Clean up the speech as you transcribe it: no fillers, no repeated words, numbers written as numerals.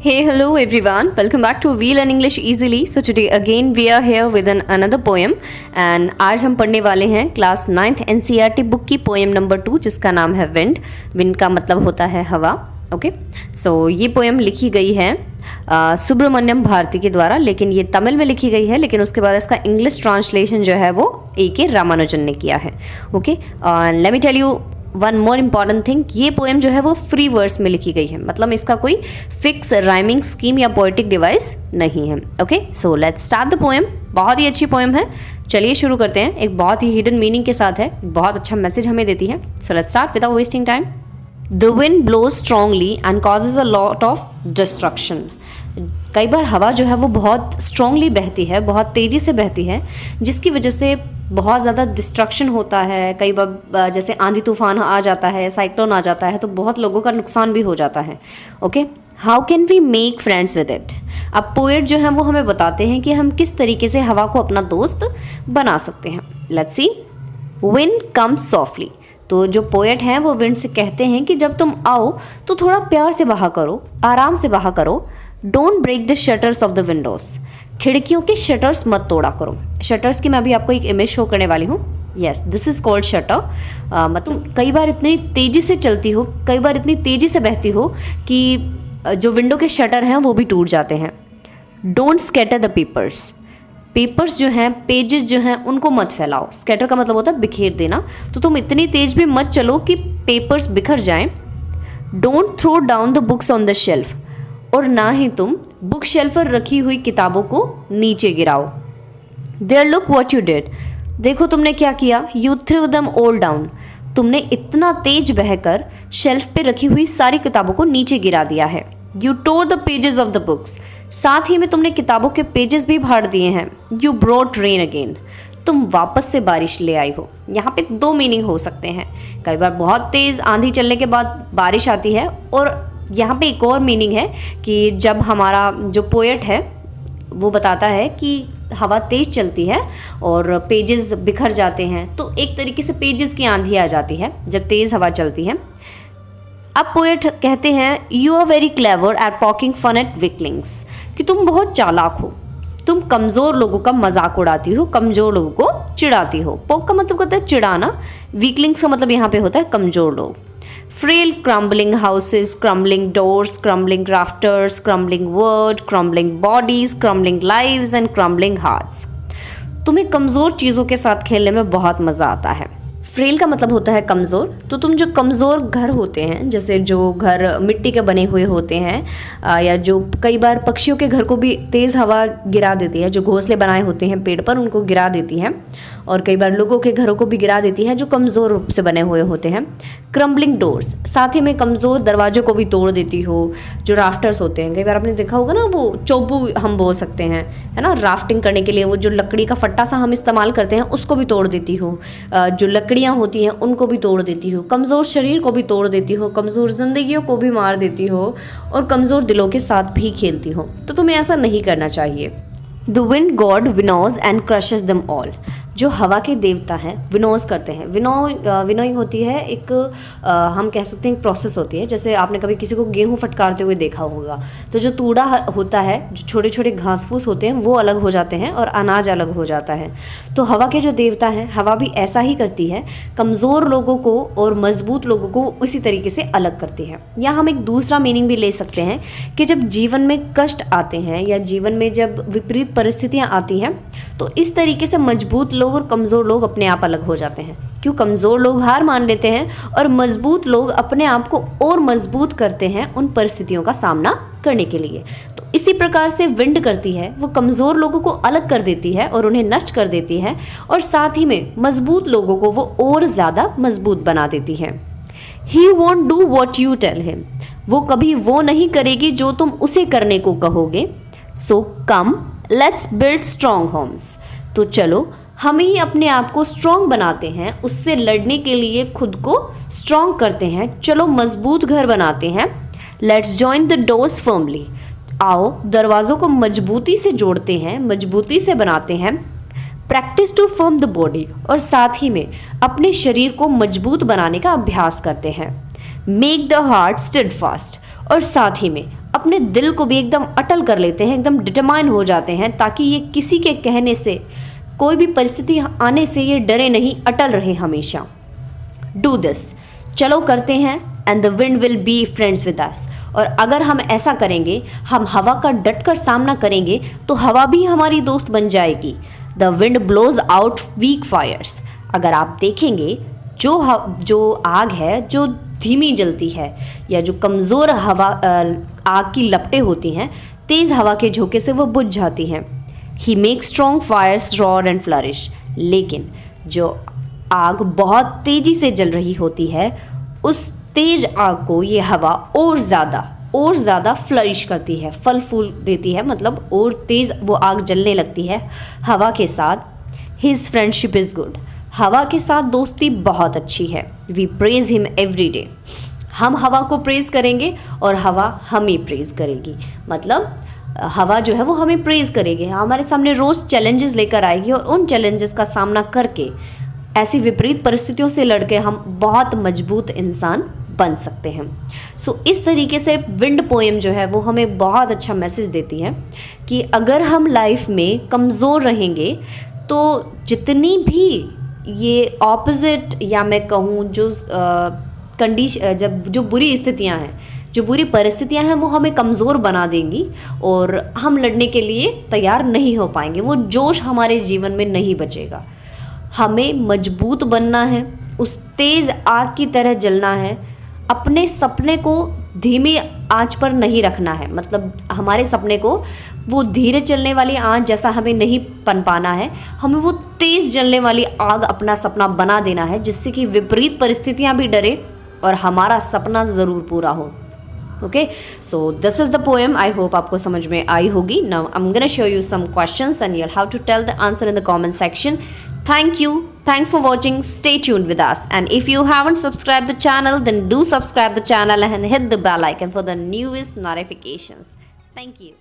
Hey, hello everyone. Welcome back to We Learn English Easily. So today again we are here with another poem and आज हम पढ़ने वाले हैं class 9th NCERT book की poem number 2 जिसका नाम है विंड. विंड का मतलब होता है हवा. ओके, सो ये पोएम लिखी गई है सुब्रमण्यम भारती के द्वारा, लेकिन ये तमिल में लिखी गई है, लेकिन उसके बाद इसका इंग्लिश ट्रांसलेशन जो है वो A.K. रामानुजन ने किया है. Okay, let me tell you one more important thing, ये पोएम जो है वो फ्री वर्स में लिखी गई है, मतलब इसका कोई फिक्स राइमिंग स्कीम या पोएटिक डिवाइस नहीं है. Okay, so let's start the poem. बहुत ही अच्छी पोएम है, चलिए शुरू करते हैं. एक बहुत ही हिडन मीनिंग के साथ है, बहुत अच्छा मैसेज हमें देती है. So let's start without wasting time. The wind blows strongly and causes a lot of destruction. कई बार हवा जो है वो बहुत स्ट्रांगली बहती है, बहुत तेज़ी से बहती है, जिसकी वजह से बहुत ज़्यादा डिस्ट्रक्शन होता है. कई बार जैसे आंधी तूफान आ जाता है, साइक्लोन आ जाता है, तो बहुत लोगों का नुकसान भी हो जाता है. Okay, how can we make friends with it. अब पोएट जो हैं वो हमें बताते हैं कि हम किस तरीके से हवा को अपना दोस्त बना सकते हैं. Let's see. Wind comes softly. तो जो पोएट हैं वो विंड से कहते हैं कि जब तुम आओ तो थोड़ा प्यार से बहा करो, आराम से बहा करो. Don't break the shutters of the windows. खिड़कियों के शटर्स मत तोड़ा करो. शटर्स की मैं अभी आपको एक इमेज शो करने वाली हूँ. Yes, this is called shutter. मतलब कई बार इतनी तेज़ी से चलती हो, कई बार इतनी तेज़ी से बहती हो कि जो विंडो के शटर हैं वो भी टूट जाते हैं. Don't scatter the papers. Papers जो हैं, पेजेस जो हैं, उनको मत फैलाओ. स्कैटर का मतलब होता है बिखेर देना. तो तुम इतनी तेज़ भी मत चलो कि पेपर्स बिखर जाएं. Don't throw down the books on the shelf. और ना ही तुम बुक शेल्फ पर रखी हुई किताबों को नीचे गिराओ. There look what you did. देखो तुमने क्या किया. You threw them all down. तुमने इतना तेज बहकर शेल्फ पे रखी हुई सारी किताबों को नीचे गिरा दिया है. You tore the pages of the books. साथ ही में तुमने किताबों के पेजेस भी फाड़ दिए हैं. You brought rain again. तुम वापस से बारिश ले आई हो. यहाँ पे दो मीनिंग हो सकते हैं. कई बार बहुत तेज़ आंधी चलने के बाद बारिश आती है, और यहाँ पे एक और मीनिंग है कि जब हमारा जो पोएट है वो बताता है कि हवा तेज़ चलती है और पेजेस बिखर जाते हैं, तो एक तरीके से पेजेस की आंधी आ जाती है जब तेज़ हवा चलती है. अब पोएट कहते हैं you are very clever at poking fun at weaklings. कि तुम बहुत चालाक हो, तुम कमज़ोर लोगों का मजाक उड़ाती हो, कमज़ोर लोगों को चिढ़ाती हो. पोक का मतलब होता है चिढ़ाना. वीकलिंग्स का मतलब यहाँ पे होता है कमज़ोर लोग. Frail crumbling houses, crumbling doors, crumbling rafters, crumbling world, crumbling bodies, crumbling lives and crumbling hearts. तुम्हें कमज़ोर चीज़ों के साथ खेलने में बहुत मज़ा आता है. फ्रेल का मतलब होता है कमज़ोर. तो तुम जो कमज़ोर घर होते हैं, जैसे जो घर मिट्टी के बने हुए होते हैं, या जो कई बार पक्षियों के घर को भी तेज़ हवा गिरा देती है, जो घोंसले बनाए होते हैं पेड़ पर उनको गिरा देती है, और कई बार लोगों के घरों को भी गिरा देती है जो कमज़ोर रूप से बने हुए होते हैं. Crumbling doors. साथ ही में कमज़ोर दरवाजों को भी तोड़ देती हो. जो राफ्टर्स होते हैं, कई बार आपने देखा होगा ना, वो चौबू हम बोल सकते हैं, है ना, राफ्टिंग करने के लिए वो जो लकड़ी का फट्टा सा हम इस्तेमाल करते हैं उसको भी तोड़ देती हो. जो लकड़ियाँ होती हैं उनको भी तोड़ देती हो. कमज़ोर शरीर को भी तोड़ देती हो, कमज़ोर जिंदगियों को भी मार देती हो, और कमज़ोर दिलों के साथ भी खेलती हो. तो तुम्हें ऐसा नहीं करना चाहिए. The wind god winnows and crushes them all. जो हवा के देवता हैं विनोज करते हैं. विनोइंग होती है एक हम कह सकते हैं प्रोसेस होती है. जैसे आपने कभी किसी को गेहूं फटकारते हुए देखा होगा, तो जो तूड़ा होता है, जो छोटे छोटे घास फूस होते हैं वो अलग हो जाते हैं और अनाज अलग हो जाता है. तो हवा के जो देवता हैं, हवा भी ऐसा ही करती है. कमज़ोर लोगों को और मजबूत लोगों को इसी तरीके से अलग करती है. या हम एक दूसरा मीनिंग भी ले सकते हैं कि जब जीवन में कष्ट आते हैं या जीवन में जब विपरीत परिस्थितियाँ आती हैं, तो इस तरीके से मजबूत लोग और कमज़ोर लोग अपने आप अलग हो जाते हैं. क्यों? कमज़ोर लोग हार मान लेते हैं और मजबूत लोग अपने आप को और मजबूत करते हैं उन परिस्थितियों का सामना करने के लिए. तो इसी प्रकार से विंड करती है, वो कमज़ोर लोगों को अलग कर देती है और उन्हें नष्ट कर देती है, और साथ ही में मजबूत लोगों को वो और ज़्यादा मजबूत बना देती है. He won't do what you tell him. वो कभी वो नहीं करेगी जो तुम उसे करने को कहोगे. So come, let's build strong homes. तो चलो हम ही अपने आप को स्ट्रॉन्ग बनाते हैं, उससे लड़ने के लिए खुद को स्ट्रॉन्ग करते हैं. चलो मजबूत घर बनाते हैं. Let's join the doors firmly. आओ दरवाज़ों को मजबूती से जोड़ते हैं, मजबूती से बनाते हैं. Practice to firm the body. और साथ ही में अपने शरीर को मजबूत बनाने का अभ्यास करते हैं. Make the heart steadfast. और साथ ही में अपने दिल को भी एकदम अटल कर लेते हैं, एकदम डिटरमाइन हो जाते हैं, ताकि ये किसी के कहने से, कोई भी परिस्थिति आने से ये डरे नहीं, अटल रहे हमेशा। डू दिस, चलो करते हैं, and the wind will be friends with us. और अगर हम ऐसा करेंगे, हम हवा का डट कर सामना करेंगे, तो हवा भी हमारी दोस्त बन जाएगी। The wind blows out weak fires. अगर आप देखेंगे, जो आग है जो धीमी जलती है, या जो कमज़ोर हवा आग की लपटें होती हैं, तेज़ हवा के झोंके से वो बुझ जाती हैं। He make strong fires roar and flourish. लेकिन जो आग बहुत तेज़ी से जल रही होती है, उस तेज आग को ये हवा और ज़्यादा फ्लरिश करती है, फल फूल देती है, मतलब और तेज़ वो आग जलने लगती है हवा के साथ। His friendship is good. हवा के साथ दोस्ती बहुत अच्छी है। We praise him every day. हम हवा को प्रेज करेंगे और हवा हमें प्रेज करेगी। मतलब हवा जो है वो हमें प्रेज करेगी, हमारे सामने रोज़ चैलेंजेस लेकर आएगी, और उन चैलेंजेस का सामना करके, ऐसी विपरीत परिस्थितियों से लड़के हम बहुत मजबूत इंसान बन सकते हैं। सो इस तरीके से विंड पोएम जो है वो हमें बहुत अच्छा मैसेज देती है कि अगर हम लाइफ में कमज़ोर रहेंगे, तो जितनी भी ये ऑपोजिट, या मैं कहूँ जो जो बुरी स्थितियाँ हैं, जो बुरी परिस्थितियाँ हैं, वो हमें कमज़ोर बना देंगी और हम लड़ने के लिए तैयार नहीं हो पाएंगे। वो जोश हमारे जीवन में नहीं बचेगा। हमें मजबूत बनना है, उस तेज़ आग की तरह जलना है। अपने सपने को धीमी आंच पर नहीं रखना है, मतलब हमारे सपने को वो धीरे चलने वाली आंच जैसा हमें नहीं पनपाना है, हमें वो तेज़ जलने वाली आग अपना सपना बना देना है, जिससे कि विपरीत परिस्थितियां भी डरे और हमारा सपना ज़रूर पूरा हो। Okay, so this is the poem. I hope आपको समझ में आई होगी। Now I am gonna show you some questions and you'll have to tell the answer in the comment section. Thank you. Thanks for watching. Stay tuned with us. And if you haven't subscribed the channel, then do subscribe the channel and hit the bell icon for the newest notifications. Thank you.